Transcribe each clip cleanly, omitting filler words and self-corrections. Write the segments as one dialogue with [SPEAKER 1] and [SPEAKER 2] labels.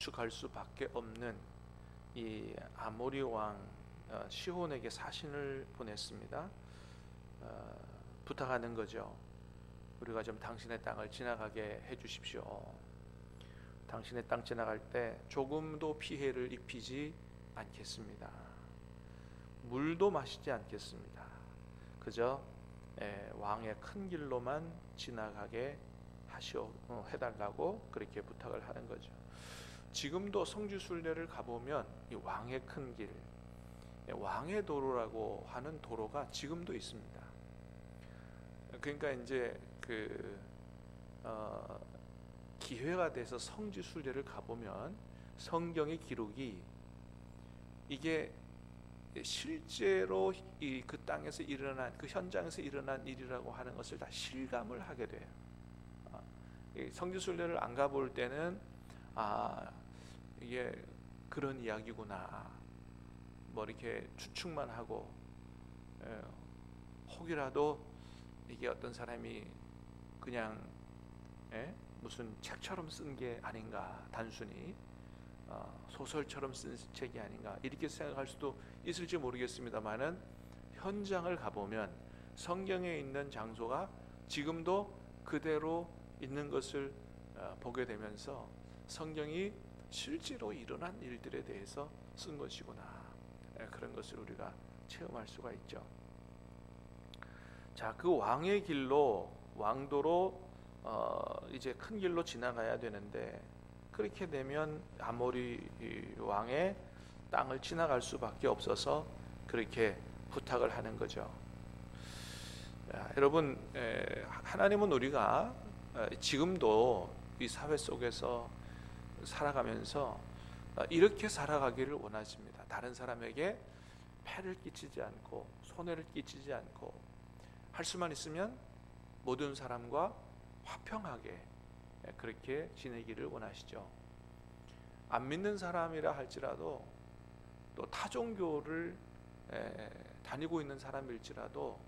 [SPEAKER 1] 구축할 수밖에 없는 이 아모리 왕 시혼에게 사신을 보냈습니다. 부탁하는 거죠. 우리가 좀 당신의 땅을 지나가게 해주십시오. 당신의 땅 지나갈 때 조금도 피해를 입히지 않겠습니다. 물도 마시지 않겠습니다. 그저 왕의 큰 길로만 지나가게 해달라고 그렇게 부탁을 하는 거죠. 지금도 성지순례를 가보면 이 왕의 큰 길, 왕의 도로라고 하는 도로가 지금도 있습니다. 그러니까 이제 기회가 돼서 성지순례를 가보면 성경의 기록이 이게 실제로 그 땅에서 일어난, 그 현장에서 일어난 일이라고 하는 것을 다 실감을 하게 돼요. 성지순례를 안 가볼 때는 이게 그런 이야기구나 뭐 이렇게 추측만 하고, 혹이라도 이게 어떤 사람이 그냥 무슨 책처럼 쓴 게 아닌가, 단순히 소설처럼 쓴 책이 아닌가 이렇게 생각할 수도 있을지 모르겠습니다만은, 현장을 가보면 성경에 있는 장소가 지금도 그대로 있는 것을 보게 되면서 성경이 실제로 일어난 일들에 대해서 쓴 것이구나, 그런 것을 우리가 체험할 수가 있죠. 자, 그 왕의 길로, 왕도로 이제 큰 길로 지나가야 되는데, 그렇게 되면 아모리 왕의 땅을 지나갈 수밖에 없어서 그렇게 부탁을 하는 거죠. 여러분, 하나님은 우리가 지금도 이 사회 속에서 살아가면서 이렇게 살아가기를 원하십니다. 다른 사람에게 폐를 끼치지 않고 손해를 끼치지 않고, 할 수만 있으면 모든 사람과 화평하게 그렇게 지내기를 원하시죠. 안 믿는 사람이라 할지라도, 또 타종교를 다니고 있는 사람일지라도,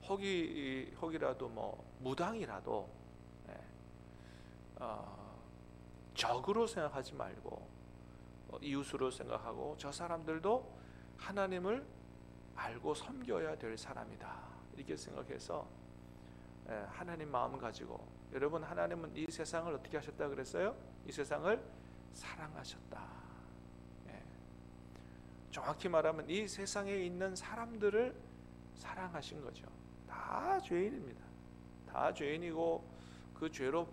[SPEAKER 1] 혹이라도 뭐 무당이라도 적으로 생각하지 말고 이웃으로 생각하고, 저 사람들도 하나님을 알고 섬겨야 될 사람이다 이렇게 생각해서 하나님 마음 가지고, 여러분, 하나님은 이 세상을 어떻게 하셨다 그랬어요? 이 세상을 사랑하셨다. 정확히 말하면 이 세상에 있는 사람들을 사랑하신 거죠. 다 죄인입니다. 다 죄인이고, 그 죄로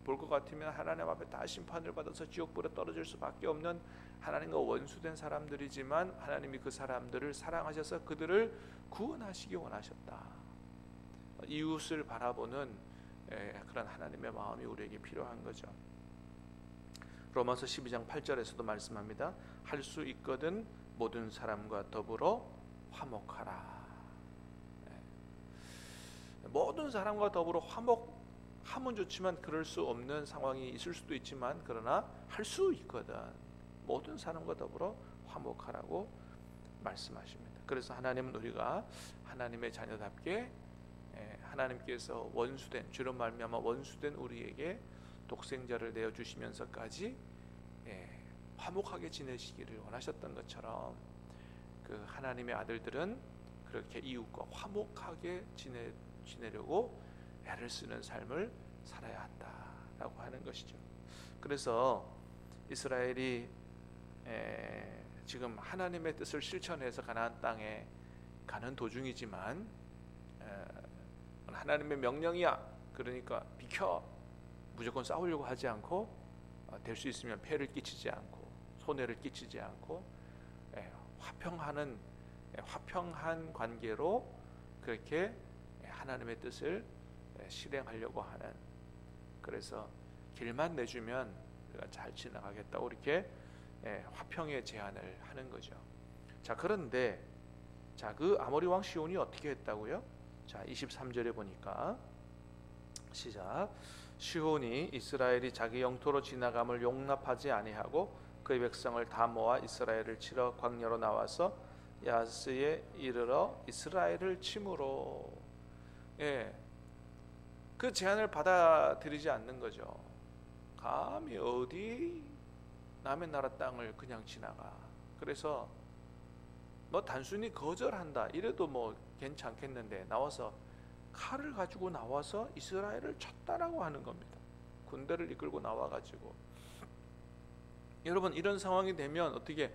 [SPEAKER 1] 볼 것 같으면 하나님 앞에 다 심판을 받아서 지옥불에 떨어질 수밖에 없는 하나님과 원수된 사람들이지만, 하나님이 그 사람들을 사랑하셔서 그들을 구원하시기 원하셨다. 이웃을 바라보는 그런 하나님의 마음이 우리에게 필요한 거죠. 로마서 12장 8절에서도 말씀합니다. 할 수 있거든 모든 사람과 더불어 화목하라. 모든 사람과 더불어 화목하면 좋지만 그럴 수 없는 상황이 있을 수도 있지만, 그러나 할 수 있거든 모든 사람과 더불어 화목하라고 말씀하십니다. 그래서 하나님은 우리가 하나님의 자녀답게 하나님께서 원수된, 죄로 말미암아 원수된 우리에게 독생자를 내어주시면서까지 화목하게 지내시기를 원하셨던 것처럼, 그 하나님의 아들들은 그렇게 이웃과 화목하게 지내려고 애를 쓰는 삶을 살아야 한다라고 하는 것이죠. 그래서 이스라엘이 지금 하나님의 뜻을 실천해서 가나안 땅에 가는 도중이지만, 하나님의 명령이야 그러니까 비켜, 무조건 싸우려고 하지 않고, 될 수 있으면 폐를 끼치지 않고 손해를 끼치지 않고, 화평한 관계로 그렇게 하나님의 뜻을 실행하려고 하는, 그래서 길만 내주면 우리가 잘 지나가겠다고 이렇게 화평의 제안을 하는 거죠. 자, 그런데 그 아모리 왕 시온이 어떻게 했다고요? 자, 23절에 보니까, 시작. 시온이 이스라엘이 자기 영토로 지나감을 용납하지 아니하고 그의 백성을 다 모아 이스라엘을 치러 광야로 나와서 야스에 이르러 이스라엘을 치므로, 그 제안을 받아들이지 않는 거죠. 감히 어디 남의 나라 땅을 그냥 지나가. 그래서 뭐 단순히 거절한다 이래도 뭐 괜찮겠는데 나와서 칼을 가지고 나와서 이스라엘을 쳤다라고 하는 겁니다. 군대를 이끌고 나와가지고. 여러분, 이런 상황이 되면 어떻게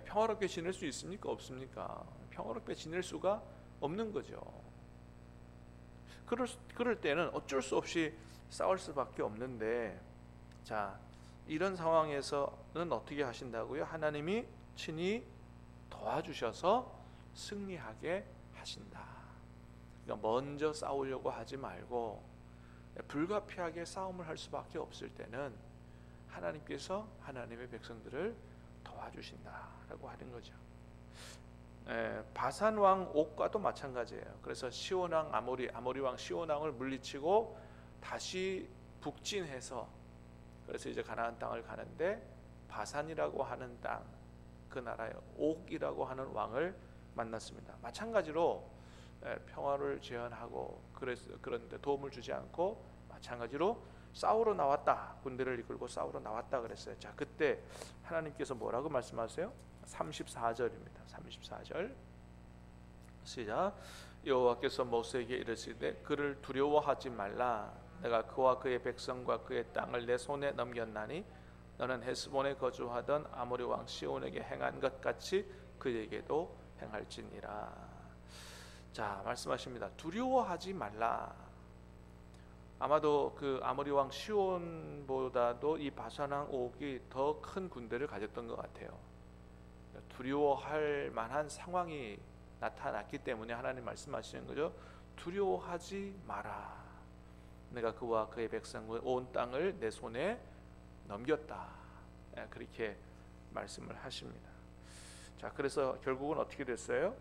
[SPEAKER 1] 평화롭게 지낼 수 있습니까? 없습니까? 평화롭게 지낼 수가 없는 거죠. 그럴 때는 어쩔 수 없이 싸울 수밖에 없는데, 자, 이런 상황에서는 어떻게 하신다고요? 하나님이 친히 도와주셔서 승리하게 하신다. 그러니까 먼저 싸우려고 하지 말고 불가피하게 싸움을 할 수밖에 없을 때는 하나님께서 하나님의 백성들을 도와주신다라고 하는 거죠. 바산 왕 옥과도 마찬가지예요. 그래서 시온 왕 아모리 왕 시온 왕을 물리치고 다시 북진해서, 그래서 이제 가나안 땅을 가는데 바산이라고 하는 땅, 그 나라의 옥이라고 하는 왕을 만났습니다. 마찬가지로 평화를 제안하고 그런데 도움을 주지 않고 마찬가지로 싸우러 나왔다. 군대를 이끌고 싸우러 나왔다 그랬어요. 자, 그때 하나님께서 뭐라고 말씀하세요? 34절입니다. 34절 시작. 여호와께서 모세에게 이르시되 그를 두려워하지 말라. 내가 그와 그의 백성과 그의 땅을 내 손에 넘겼나니 너는 헤스본에 거주하던 아모리 왕 시온에게 행한 것 같이 그에게도 행할지니라. 자, 말씀하십니다. 두려워하지 말라. 아마도 그 아모리 왕 시온보다도 이 바산 왕 옥이 더 큰 군대를 가졌던 것 같아요. 두려워할 만한 상황이 나타났기 때문에 하나님 말씀하시는 거죠. 두려워하지 마라. 내가 그와 그의 백성과 온 땅을 내 손에 넘겼다. 그렇게 말씀을 하십니다. 자, 그래서 결국은 어떻게 됐어요?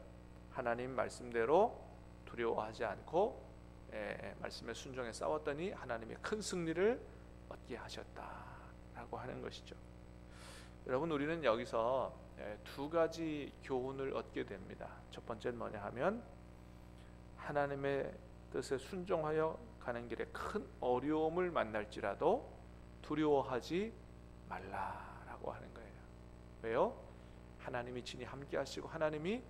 [SPEAKER 1] 하나님 말씀대로 두려워하지 않고 말씀에 순종해 싸웠더니 하나님의 큰 승리를 얻게 하셨다라고 하는 것이죠. 여러분, 우리는 여기서 두 가지 교훈을 얻게 됩니다. 첫 번째는 뭐냐 하면 하나님의 뜻에 순종하여 가는 길에 큰 어려움을 만날지라도 두려워하지 말라라고 하는 거예요. 왜요? 하나님이 친히 함께 하시고 하나님이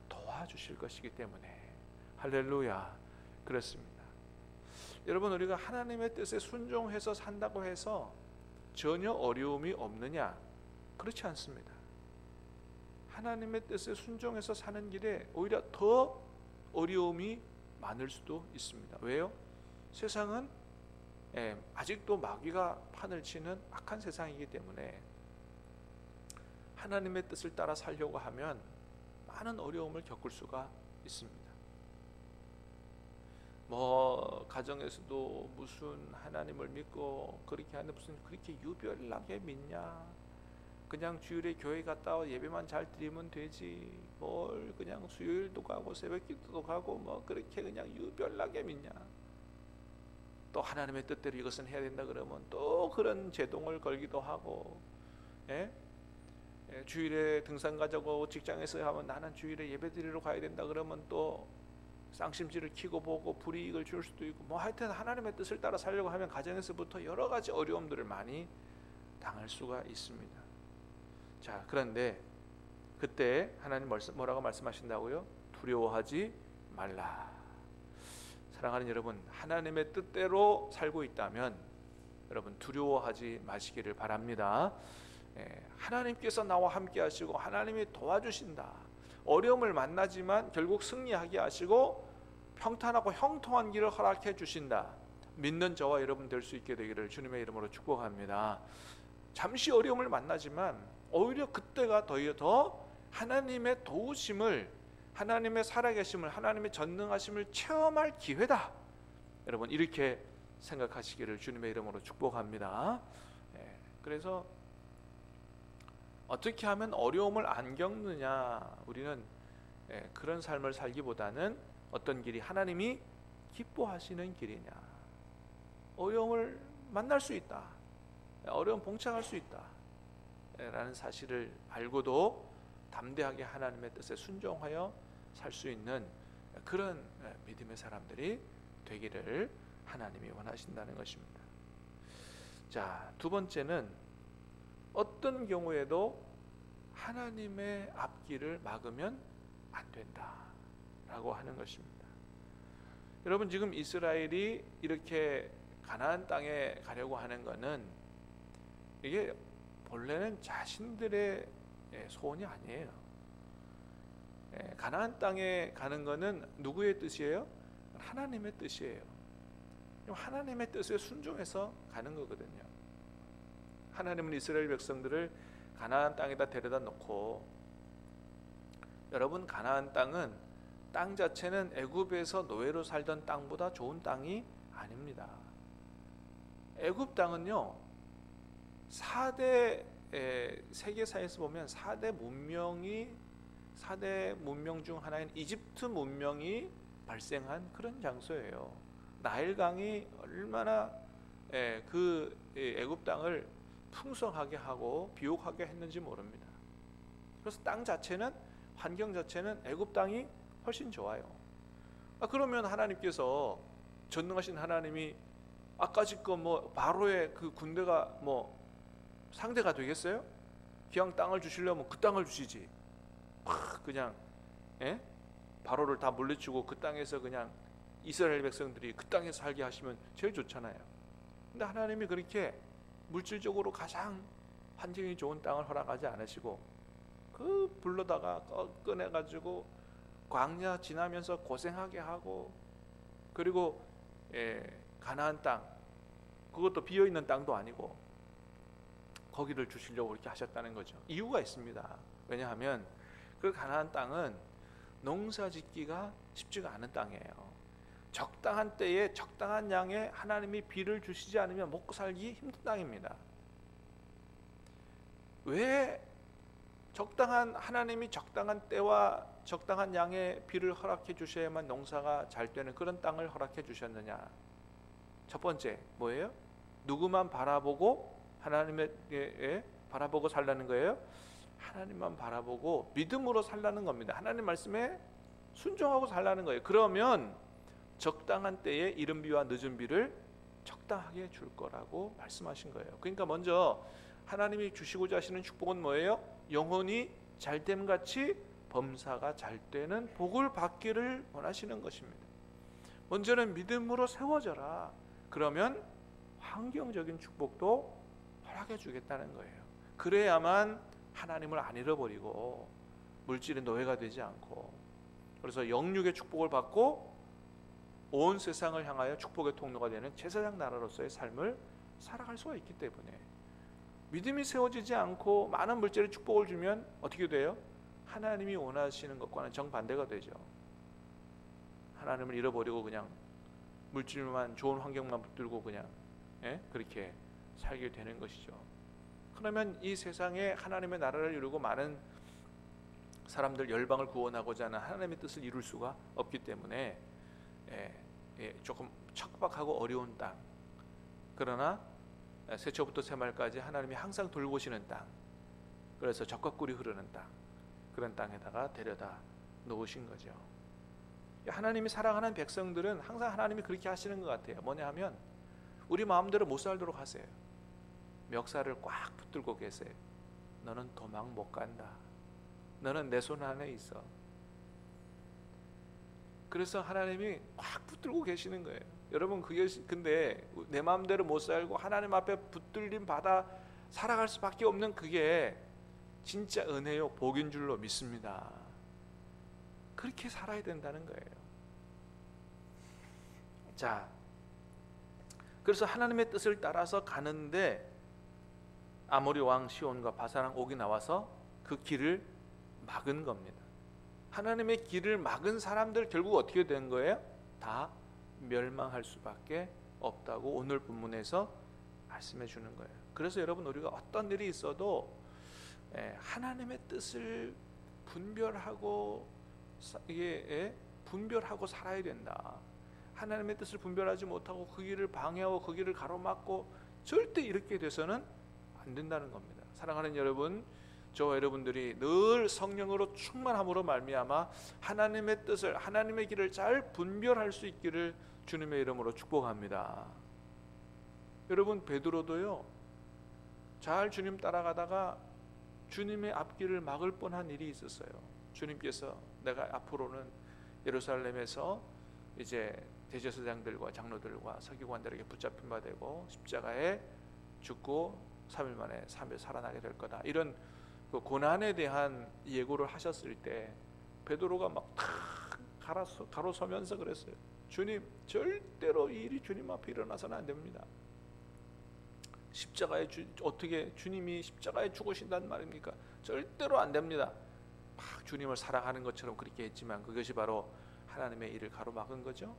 [SPEAKER 1] 도와주실 것이기 때문에. 할렐루야. 그렇습니다. 여러분, 우리가 하나님의 뜻에 순종해서 산다고 해서 전혀 어려움이 없느냐? 그렇지 않습니다. 하나님의 뜻에 순종해서 사는 길에 오히려 더 어려움이 많을 수도 있습니다. 왜요? 세상은 아직도 마귀가 판을 치는 악한 세상이기 때문에 하나님의 뜻을 따라 살려고 하면 많은 어려움을 겪을 수가 있습니다. 뭐 가정에서도 무슨 하나님을 믿고 그렇게 하는데 무슨 그렇게 유별나게 믿냐? 그냥 주일에 교회 갔다 와 예배만 잘 드리면 되지. 뭘 그냥 수요일도 가고 새벽기도도 가고 뭐 그렇게 그냥 유별나게 믿냐? 또 하나님의 뜻대로 이것은 해야 된다 그러면 또 그런 제동을 걸기도 하고, 주일에 등산 가자고 직장에서 하면 나는 주일에 예배 드리러 가야 된다 그러면 또 쌍심지를 켜고 보고 불이익을 줄 수도 있고, 뭐 하여튼 하나님의 뜻을 따라 살려고 하면 가정에서부터 여러 가지 어려움들을 많이 당할 수가 있습니다. 자, 그런데 그때 하나님 뭐라고 말씀하신다고요? 두려워하지 말라. 사랑하는 여러분, 하나님의 뜻대로 살고 있다면 여러분 두려워하지 마시기를 바랍니다. 하나님께서 나와 함께 하시고 하나님이 도와주신다. 어려움을 만나지만 결국 승리하게 하시고 평탄하고 형통한 길을 허락해 주신다. 믿는 저와 여러분 될 수 있게 되기를 주님의 이름으로 축복합니다. 잠시 어려움을 만나지만 오히려 그때가 더 하나님의 도우심을, 하나님의 살아계심을, 하나님의 전능하심을 체험할 기회다. 여러분, 이렇게 생각하시기를 주님의 이름으로 축복합니다. 그래서 어떻게 하면 어려움을 안 겪느냐? 우리는 그런 삶을 살기보다는 어떤 길이 하나님이 기뻐하시는 길이냐? 어려움을 만날 수 있다. 어려움 봉착할 수 있다. 라는 사실을 알고도 담대하게 하나님의 뜻에 순종하여 살 수 있는 그런 믿음의 사람들이 되기를 하나님이 원하신다는 것입니다. 자, 두 번째는 어떤 경우에도 하나님의 앞길을 막으면 안 된다라고 하는 것입니다. 여러분, 지금 이스라엘이 이렇게 가나안 땅에 가려고 하는 것은 이게 본래는 자신들의 소원이 아니에요. 가나안 땅에 가는 것은 누구의 뜻이에요? 하나님의 뜻이에요. 하나님의 뜻에 순종해서 가는 거거든요. 하나님은 이스라엘 백성들을 가나안 땅에다 데려다 놓고, 여러분, 가나안 땅은 땅 자체는 애굽에서 노예로 살던 땅보다 좋은 땅이 아닙니다. 애굽 땅은요, 4대 세계사에서 보면 4대 문명 중 하나인 이집트 문명이 발생한 그런 장소예요. 나일강이 얼마나 그 애굽 땅을 풍성하게 하고 비옥하게 했는지 모릅니다. 그래서 땅 자체는, 환경 자체는 애굽 땅이 훨씬 좋아요. 그러면 하나님께서, 전능하신 하나님이 아까 지금 바로의 그 군대가 상대가 되겠어요? 그냥 땅을 주시려면 그 땅을 주시지. 그냥 바로를 다 물리치고 그 땅에서 그냥 이스라엘 백성들이 그 땅에서 살게 하시면 제일 좋잖아요. 근데 하나님이 그렇게 물질적으로 가장 환경이 좋은 땅을 허락하지 않으시고, 그 불러다가 꺼내가지고 광야 지나면서 고생하게 하고, 그리고 가나안 땅, 그것도 비어있는 땅도 아니고 거기를 주시려고 그렇게 하셨다는 거죠. 이유가 있습니다. 왜냐하면 그 가나안 땅은 농사 짓기가 쉽지가 않은 땅이에요. 적당한 때에 적당한 양의 하나님이 비를 주시지 않으면 먹고 살기 힘든 땅입니다. 왜 하나님이 적당한 때와 적당한 양의 비를 허락해 주셔야만 농사가 잘 되는 그런 땅을 허락해 주셨느냐? 첫 번째 뭐예요? 누구만 바라보고 하나님의 바라보고 살라는 거예요? 하나님만 바라보고 믿음으로 살라는 겁니다. 하나님 말씀에 순종하고 살라는 거예요. 그러면 적당한 때에 이른 비와 늦은 비를 적당하게 줄 거라고 말씀하신 거예요. 그러니까 먼저 하나님이 주시고자 하시는 축복은 뭐예요? 영혼이 잘됨 같이 범사가 잘 되는 복을 받기를 원하시는 것입니다. 먼저는 믿음으로 세워져라. 그러면 환경적인 축복도 허락해 주겠다는 거예요. 그래야만 하나님을 안 잃어버리고 물질의 노예가 되지 않고, 그래서 영육의 축복을 받고 온 세상을 향하여 축복의 통로가 되는 제사장 나라로서의 삶을 살아갈 수가 있기 때문에, 믿음이 세워지지 않고 많은 물질의 축복을 주면 어떻게 돼요? 하나님이 원하시는 것과는 정반대가 되죠. 하나님을 잃어버리고 그냥 물질만, 좋은 환경만 붙들고 그냥 그렇게 살게 되는 것이죠. 그러면 이 세상에 하나님의 나라를 이루고 많은 사람들, 열방을 구원하고자 하는 하나님의 뜻을 이룰 수가 없기 때문에 조금 척박하고 어려운 땅, 그러나 세초부터 새말까지 하나님이 항상 돌보시는 땅, 그래서 젖과 꿀이 흐르는 땅, 그런 땅에다가 데려다 놓으신 거죠. 하나님이 사랑하는 백성들은 항상 하나님이 그렇게 하시는 것 같아요. 뭐냐 하면 우리 마음대로 못 살도록 하세요. 멱살을 꽉 붙들고 계세요. 너는 도망 못 간다. 너는 내 손 안에 있어. 그래서 하나님이 꽉 붙들고 계시는 거예요. 여러분, 그게 근데 내 마음대로 못 살고 하나님 앞에 붙들림 받아 살아갈 수밖에 없는 그게 진짜 은혜요, 복인 줄로 믿습니다. 그렇게 살아야 된다는 거예요. 자, 그래서 하나님의 뜻을 따라서 가는데 아모리 왕 시온과 바산 왕 옥이 나와서 그 길을 막은 겁니다. 하나님의 길을 막은 사람들 결국 어떻게 된 거예요? 다 멸망할 수밖에 없다고 오늘 본문에서 말씀해 주는 거예요. 그래서 여러분, 우리가 어떤 일이 있어도 하나님의 뜻을 분별하고 살아야 된다. 하나님의 뜻을 분별하지 못하고 그 길을 방해하고 그 길을 가로막고 절대 이렇게 돼서는 안 된다는 겁니다. 사랑하는 여러분, 저와 여러분들이 늘 성령으로 충만함으로 말미암아 하나님의 뜻을, 하나님의 길을 잘 분별할 수 있기를 주님의 이름으로 축복합니다. 여러분 베드로도요, 잘 주님 따라가다가 주님의 앞길을 막을 뻔한 일이 있었어요. 주님께서 내가 앞으로는 예루살렘에서 이제 대제사장들과 장로들과 서기관들에게 붙잡힌 바 되고 십자가에 죽고 3일 만에 3일 살아나게 될 거다, 이런 그 고난에 대한 예고를 하셨을 때 베드로가 막 가로서면서 그랬어요. 주님, 절대로 이 일이 주님 앞에 일어나서는 안 됩니다. 십자가에 어떻게 주님이 십자가에 죽으신단 말입니까? 절대로 안 됩니다. 막 주님을 사랑하는 것처럼 그렇게 했지만 그것이 바로 하나님의 일을 가로막은 거죠.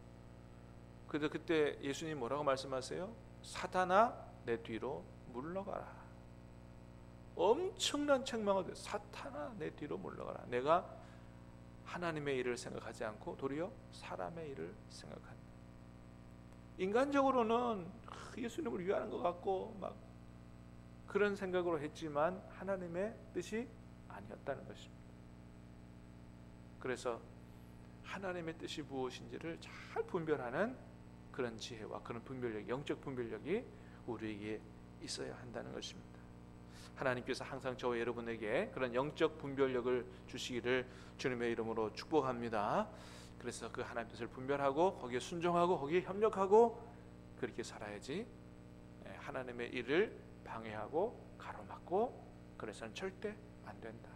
[SPEAKER 1] 그래서 그때 예수님 뭐라고 말씀하세요? 사탄아, 내 뒤로 물러가라. 엄청난 책망을 드려요. 사탄아, 내 뒤로 물러가라. 내가 하나님의 일을 생각하지 않고 도리어 사람의 일을 생각한다. 인간적으로는 예수님을 위하는 것 같고 막 그런 생각으로 했지만 하나님의 뜻이 아니었다는 것입니다. 그래서 하나님의 뜻이 무엇인지를 잘 분별하는 그런 지혜와 그런 분별력, 영적 분별력이 우리에게 있어야 한다는 것입니다. 하나님께서 항상 저와 여러분에게 그런 영적 분별력을 주시기를 주님의 이름으로 축복합니다. 그래서 그 하나님 뜻을 분별하고 거기에 순종하고 거기에 협력하고 그렇게 살아야지 하나님의 일을 방해하고 가로막고 그래서는 절대 안 된다.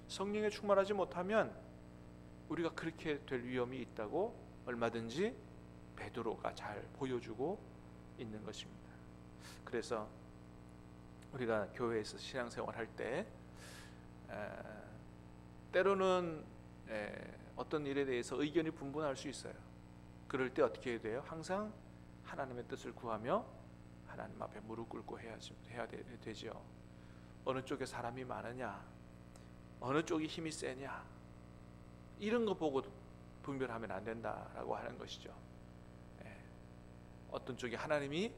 [SPEAKER 1] 성령에 충만하지 못하면 우리가 그렇게 될 위험이 있다고 얼마든지 베드로가 잘 보여주고 있는 것입니다. 그래서 우리가 교회에서 신앙생활 할 때 때로는 어떤 일에 대해서 의견이 분분할 수 있어요. 그럴 때 어떻게 해야 돼요? 항상 하나님의 뜻을 구하며 하나님 앞에 무릎 꿇고 해야 되죠. 어느 쪽에 사람이 많으냐, 어느 쪽이 힘이 세냐, 이런 거 보고 분별하면 안 된다라고 하는 것이죠. 어떤 쪽이 하나님이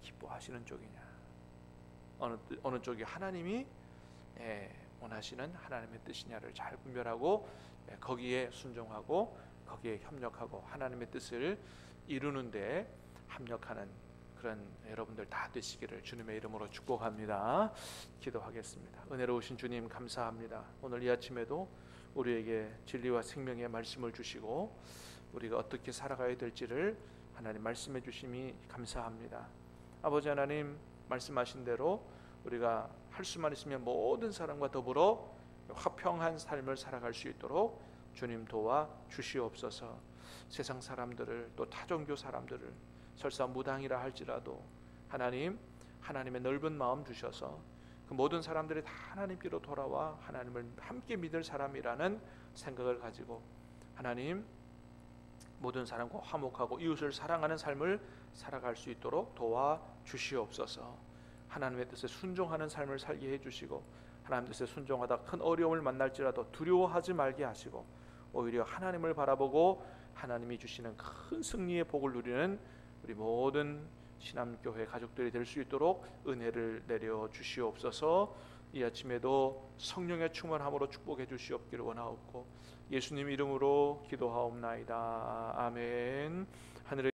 [SPEAKER 1] 기뻐하시는 쪽이냐, 어느 쪽이 하나님이 원하시는 하나님의 뜻이냐를 잘 분별하고 거기에 순종하고 거기에 협력하고 하나님의 뜻을 이루는데 합력하는 그런 여러분들 다 되시기를 주님의 이름으로 축복합니다. 기도하겠습니다. 은혜로우신 주님 감사합니다. 오늘 이 아침에도 우리에게 진리와 생명의 말씀을 주시고 우리가 어떻게 살아가야 될지를 하나님 말씀해 주심이 감사합니다. 아버지 하나님, 말씀하신 대로 우리가 할 수만 있으면 모든 사람과 더불어 화평한 삶을 살아갈 수 있도록 주님 도와 주시옵소서. 세상 사람들을 또 타종교 사람들을 설사 무당이라 할지라도 하나님, 하나님의 넓은 마음 주셔서 그 모든 사람들이 다 하나님께로 돌아와 하나님을 함께 믿을 사람이라는 생각을 가지고 하나님, 모든 사람과 화목하고 이웃을 사랑하는 삶을 살아갈 수 있도록 도와 주시옵소서. 하나님의 뜻에 순종하는 삶을 살게 해주시고 하나님 뜻에 순종하다 큰 어려움을 만날지라도 두려워하지 말게 하시고 오히려 하나님을 바라보고 하나님이 주시는 큰 승리의 복을 누리는 우리 모든 신암교회 가족들이 될 수 있도록 은혜를 내려 주시옵소서. 이 아침에도 성령의 충만함으로 축복해 주시옵기를 원하옵고 예수님 이름으로 기도하옵나이다. 아멘. 하늘의